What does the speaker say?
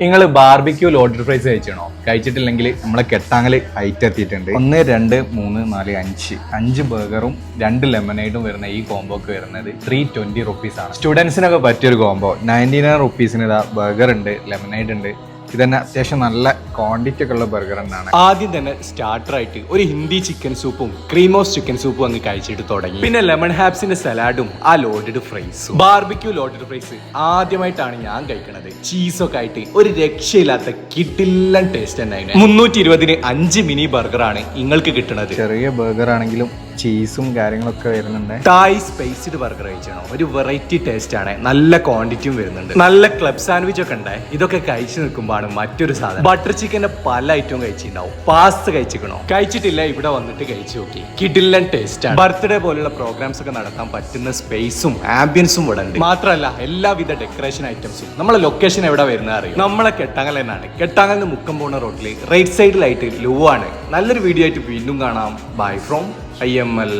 നിങ്ങൾ barbecue loaded fries കഴിച്ചണോ? കഴിച്ചിട്ടില്ലെങ്കിൽ നമ്മളെ Kattangal height എത്തിയിട്ടുണ്ട്. 1 2 3 4 5 ബർഗറും 2 ലെമനൈഡും വരുന്ന ഈ കോംബോക്ക് വരുന്നത് 320 റുപ്പീസ് ആണ്. സ്റ്റുഡൻസിനൊക്കെ പറ്റിയൊരു കോംബോ. 99 റുപ്പീസിന് ഇതാ ബർഗർ ഉണ്ട്, ലെമനൈഡ് ഉണ്ട്. ഇതന്നെ അത്യാവശ്യം നല്ല ക്വാണ്ടിറ്റി ഒക്കെ ഉള്ള ബർഗർ തന്നെയാണ്. ആദ്യം തന്നെ സ്റ്റാർട്ടർ ആയിട്ട് ഒരു ഹിന്ദി ചിക്കൻ സൂപ്പും ക്രീമോസ് ചിക്കൻ സൂപ്പും അങ്ങ് കഴിച്ചിട്ട് തുടങ്ങി. പിന്നെ ലെമൺ ഹാബ്സിന്റെ സലാഡും ആ ലോഡഡ് ഫ്രൈസും. ബാർബിക്യൂ ലോഡഡ് ഫ്രൈസ് ആദ്യമായിട്ടാണ് ഞാൻ കഴിക്കണത്. ചീസൊക്കെ ആയിട്ട് ഒരു രക്ഷയില്ലാത്ത കിടിലൻ ടേസ്റ്റ് തന്നെ. 320-ന് 5 മിനി ബർഗറാണ് നിങ്ങൾക്ക് കിട്ടുന്നത്. ചെറിയ ബർഗർ ആണെങ്കിലും ചീസും കാര്യങ്ങളൊക്കെ വരുന്നുണ്ട്. തായ് സ്പൈസ്ഡ് ബർഗർ കഴിച്ചണോ? ഒരു വെറൈറ്റി ടേസ്റ്റ് ആണ്, നല്ല ക്വാണ്ടിറ്റിയും വരുന്നുണ്ട്. നല്ല ക്ലബ് സാൻഡ്വിച്ച് ഒക്കെ ഉണ്ട്. ഇതൊക്കെ കഴിച്ചു നിൽക്കുമ്പോഴാണ് മറ്റൊരു സാധനം. ബട്ടർ ചിക്കന്റെ പല ഐറ്റവും കഴിച്ചിട്ടുണ്ടാവും. പാസ്ത കഴിച്ചിക്കണോ? കഴിച്ചിട്ടില്ല, ഇവിടെ വന്നിട്ട് കഴിച്ചു നോക്കി. കിടിലൻ ടേസ്റ്റ് ആണ്. ബർത്ത്ഡേ പോലുള്ള പ്രോഗ്രാംസ് ഒക്കെ നടത്താൻ പറ്റുന്ന സ്പേസും ആംബിയൻസും ഇവിടെ ഉണ്ട്. മാത്രമല്ല എല്ലാവിധ ഡെക്കറേഷൻ ഐറ്റംസും. നമ്മളെ ലൊക്കേഷൻ എവിടെ വരുന്നത് അറിയും? നമ്മളെ കെട്ടാങ്ങൽ തന്നെയാണ്. കെട്ടാങ്ങലിന് മുക്കം പോണ റോഡിൽ റൈറ്റ് സൈഡിലായിട്ട് ലോ ആണ്. നല്ലൊരു വീഡിയോ ആയിട്ട് വീണ്ടും കാണാം. By from IML.